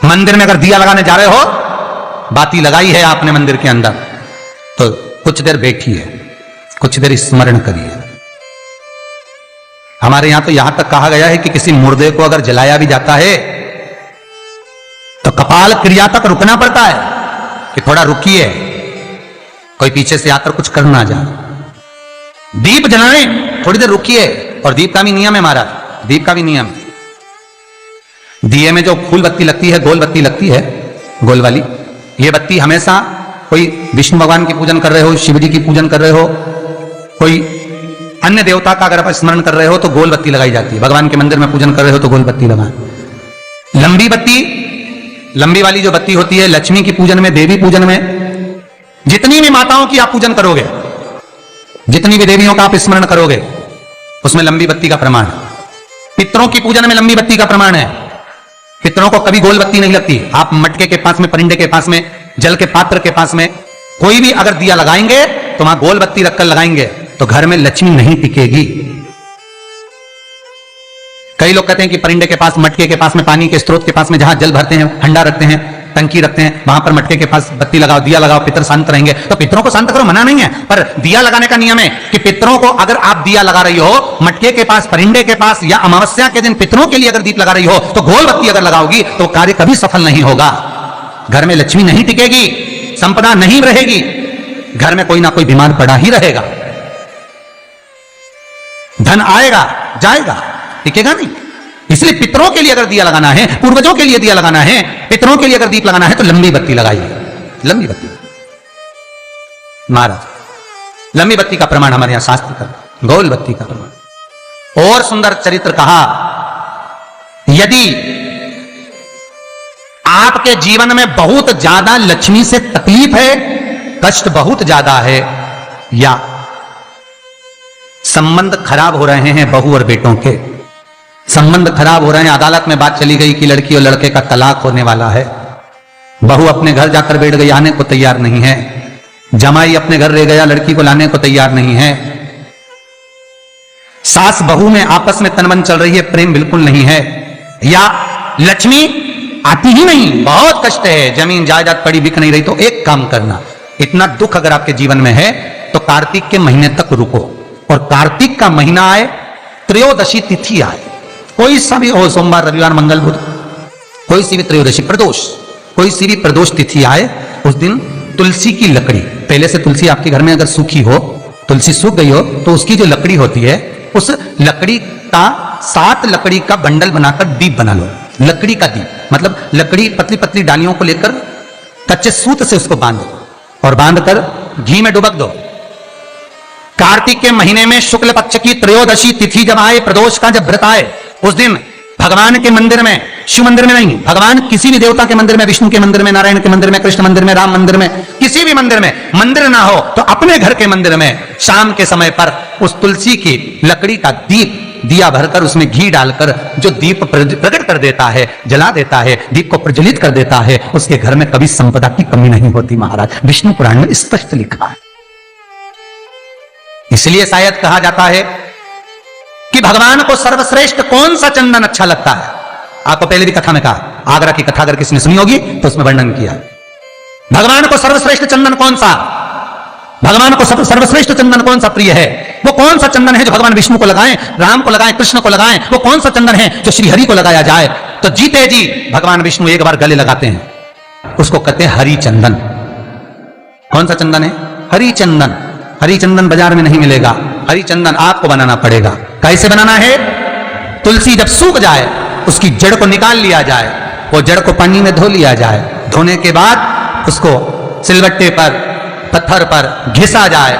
मंदिर में अगर दिया लगाने जा रहे हो, बाती लगाई है आपने मंदिर के अंदर, तो कुछ देर बैठिए, कुछ देर स्मरण करिए। हमारे यहां तो यहां तक कहा गया है कि किसी मुर्दे को अगर जलाया भी जाता है तो कपाल क्रिया तक रुकना पड़ता है कि थोड़ा रुकिए, कोई पीछे से आकर कुछ करना जाए। दीप जलाएं, थोड़ी देर रुकिए। और दीप का भी नियम है महाराज, दीप का भी नियम। दिए में जो फूल बत्ती लगती है, गोल बत्ती लगती है, गोल वाली, ये बत्ती हमेशा कोई विष्णु भगवान की पूजन कर रहे हो, शिव जी की पूजन कर रहे हो, कोई अन्य देवता का अगर आप स्मरण कर रहे हो तो गोल बत्ती लगाई जाती है। भगवान के मंदिर में पूजन कर रहे हो तो गोल बत्ती लगाएं। लंबी बत्ती, लंबी वाली जो बत्ती होती है, लक्ष्मी की पूजन में, देवी पूजन में, जितनी भी माताओं की आप पूजन करोगे, जितनी भी देवियों का आप स्मरण करोगे, उसमें लंबी बत्ती का प्रमाण है। पितरों की पूजन में लंबी बत्ती का प्रमाण है। पितरों को कभी गोल बत्ती नहीं लगती। आप मटके के पास में, परिंदे के पास में, जल के पात्र के पास में कोई भी अगर दिया लगाएंगे तो वहां गोल बत्ती रखकर लगाएंगे तो घर में लक्ष्मी नहीं टिकेगी। कई लोग कहते हैं कि परिंदे के पास, मटके के पास में, पानी के स्रोत के पास में जहां जल भरते हैं, हंडा रखते हैं, टंकी रखते हैं, वहां पर मटके के पास बत्ती लगाओ, दिया लगाओ, पितर शांत रहेंगे। तो पितरों को शांत करो, मना नहीं है, पर दिया लगाने का नियम है कि पितरों को अगर आप दिया लगा रही हो मटके के पास, परिंदे के पास, या अमावस्या के दिन पितरों के लिए अगर दीप लगा रही हो तो गोल बत्ती अगर लगाओगी तो कार्य कभी सफल नहीं होगा। घर में लक्ष्मी नहीं टिकेगी, संपदा नहीं रहेगी, घर में कोई ना कोई बीमार पड़ा ही रहेगा। धन आएगा जाएगा, टिकेगा नहीं। इसलिए पितरों के लिए अगर दिया लगाना है, पूर्वजों के लिए दिया लगाना है, पितरों के लिए अगर दीप लगाना है तो लंबी बत्ती लगाइए, लंबी बत्ती। महाराज लंबी बत्ती का प्रमाण हमारे यहां शास्त्र का, गोल बत्ती का प्रमाण। और सुंदर चरित्र कहा, यदि आपके जीवन में बहुत ज्यादा लक्ष्मी से तकलीफ है, कष्ट बहुत ज्यादा है, या संबंध खराब हो रहे हैं, बहू और बेटों के संबंध खराब हो रहे हैं, अदालत में बात चली गई कि लड़की और लड़के का तलाक होने वाला है, बहू अपने घर जाकर बैठ गई, आने को तैयार नहीं है, जमाई अपने घर रह गया, लड़की को लाने को तैयार नहीं है, सास बहू में आपस में तनमन चल रही है, प्रेम बिल्कुल नहीं है, या लक्ष्मी आती ही नहीं, बहुत कष्ट है, जमीन जायदाद पड़ी बिक नहीं रही, तो एक काम करना, इतना दुख अगर आपके जीवन में है तो कार्तिक के महीने तक रुको, और कार्तिक का महीना आए, त्रयोदशी तिथि आए, कोई सा भी हो, सोमवार, रविवार, मंगल, बुध, कोई सी भी त्रयोदशी, प्रदोष, कोई सी भी प्रदोष तिथि आए, उस दिन तुलसी की लकड़ी, पहले से तुलसी आपके घर में अगर सूखी हो, तुलसी सूख गई हो, तो उसकी जो लकड़ी होती है, उस लकड़ी का 7 लकड़ी का बंडल बनाकर दीप बना लो। लकड़ी का दीप मतलब लकड़ी, पतली पतली डालियों को लेकर कच्चे सूत से उसको बांध दो, और बांधकर घी में डुबक दो। कार्तिक के महीने में शुक्ल पक्ष की त्रयोदशी तिथि जब आए, प्रदोष का जब व्रत आए, उस दिन भगवान के मंदिर में, शिव मंदिर में नहीं, भगवान किसी भी देवता के मंदिर में, विष्णु के मंदिर में, नारायण के मंदिर में, कृष्ण मंदिर में, राम मंदिर में, किसी भी मंदिर में, मंदिर ना हो तो अपने घर के मंदिर में शाम के समय पर उस तुलसी की लकड़ी का दीप, दिया भरकर उसमें घी डालकर जो दीप प्रकट कर देता है, जला देता है, दीप को प्रज्वलित कर देता है, उसके घर में कभी संपदा की कमी नहीं होती। महाराज विष्णु पुराण में स्पष्ट लिखा है। इसलिए शायद कहा जाता है कि भगवान को सर्वश्रेष्ठ कौन सा चंदन अच्छा लगता है। आपको पहले भी कथा में कहा, आगरा की कथा अगर किसी ने सुनी होगी तो उसमें वर्णन किया, भगवान को सर्वश्रेष्ठ चंदन कौन सा, भगवान को सर्वश्रेष्ठ चंदन कौन सा प्रिय है, वो कौन सा चंदन है जो भगवान विष्णु को लगाएं, राम को लगाएं, कृष्ण को लगाएं, वो कौन सा चंदन है जो श्री हरि को लगाया जाए। तो जीते जी भगवान विष्णु एक बार गले लगाते हैं, उसको कहते हैं हरि चंदन। कौन सा चंदन है? हरि चंदन। हरि चंदन बाजार में नहीं मिलेगा, हरि चंदन आपको बनाना पड़ेगा। कैसे बनाना है? तुलसी जब सूख जाए उसकी जड़ को निकाल लिया जाए, वो जड़ को पानी में धो लिया जाए, धोने के बाद उसको सिलबट्टे पर, पत्थर पर घिसा जाए,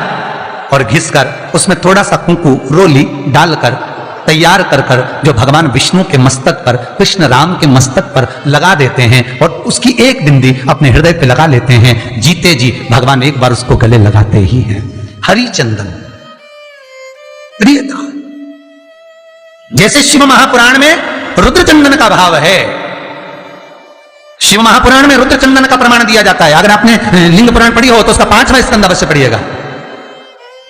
और घिसकर उसमें थोड़ा सा कुंकू, रोली डालकर तैयार कर कर जो भगवान विष्णु के मस्तक पर, कृष्ण राम के मस्तक पर लगा देते हैं, और उसकी एक बिंदी अपने हृदय पे लगा लेते हैं। जीते जी भगवान एक बार उसको गले लगाते ही हैं। हरि चंदन प्रियता। जैसे शिव महापुराण में रुद्र चंदन का भाव है, शिव महापुराण में रुद्र चंदन का प्रमाण दिया जाता है। अगर आपने लिंग पुराण पढ़ी हो तो उसका 5वां स्कंद अवश्य पढ़िएगा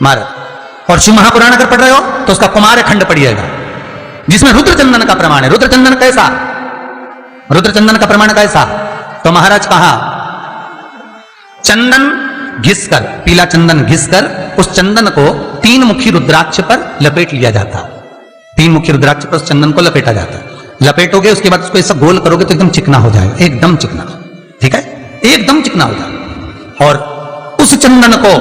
महाराज, और शिव महापुराण अगर पढ़ रहे हो तो उसका कुमार खंड पढ़िएगा, जिसमें रुद्र चंदन का प्रमाण है। रुद्र चंदन कैसा? रुद्र चंदन का प्रमाण कैसा? तो महाराज कहा, चंदन घिसकर, पीला चंदन घिसकर उस चंदन को 3 मुखी रुद्राक्ष पर लपेट लिया जाता। 3 मुखी रुद्राक्ष पर उस चंदन को लपेटा जाता। लपेटोगे, उसके बाद उसको ऐसा गोल करोगे तो एकदम चिकना हो जाएगा, एकदम चिकना। ठीक है, एकदम चिकना हो जाएगा। और उस चंदन को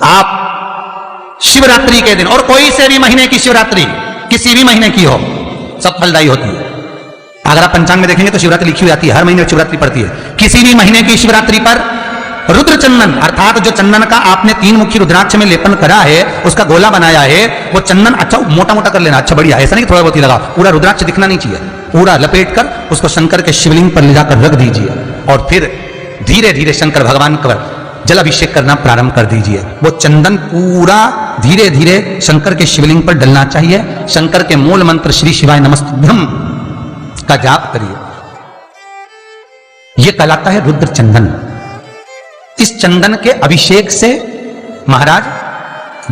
आप शिवरात्रि के दिन, और कोई से भी महीने की शिवरात्रि, किसी भी महीने की हो, सब फलदायी होती है। अगर आप पंचांग में देखेंगे तो शिवरात्रि लिखी हुई आती है, हर महीने शिवरात्रि पड़ती है। किसी भी महीने की शिवरात्रि पर रुद्र चंदन, अर्थात जो चंदन का आपने 3 मुखी रुद्राक्ष में लेपन करा है, उसका गोला बनाया है, वो चंदन अच्छा मोटा मोटा कर लेना, अच्छा बढ़िया, ऐसा नहीं थोड़ा बहुत ही लगा, पूरा रुद्राक्ष दिखना नहीं चाहिए, पूरा लपेट कर उसको शंकर के शिवलिंग पर ले जाकर रख दीजिए। और फिर धीरे धीरे शंकर भगवान का जल अभिषेक करना प्रारंभ कर दीजिए। वो चंदन पूरा धीरे धीरे शंकर के शिवलिंग पर डलना चाहिए। शंकर के मूल मंत्र श्री शिवाय नमस्तुभ्यं का जाप करिए। यह कहलाता है रुद्र चंदन। इस चंदन के अभिषेक से महाराज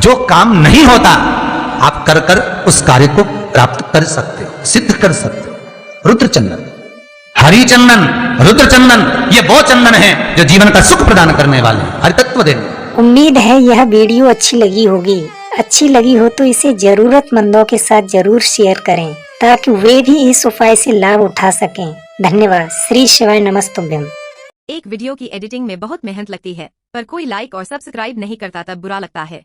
जो काम नहीं होता, आप कर कर उस कार्य को प्राप्त कर सकते, सिद्ध कर सकते। रुद्र चंदन, हरि चंदन, रुद्र चंदन, ये वो चंदन है जो जीवन का सुख प्रदान करने वाले हैं, हरि तत्व देने। उम्मीद है यह वीडियो अच्छी लगी होगी। अच्छी लगी हो तो इसे जरूरतमंदों के साथ जरूर शेयर करें, ताकि वे भी इस उपाय से लाभ उठा सकें। धन्यवाद। श्री शिवाय नमस्तुभ्यं। एक वीडियो की एडिटिंग में बहुत मेहनत लगती है, पर कोई लाइक और सब्सक्राइब नहीं करता तब बुरा लगता है।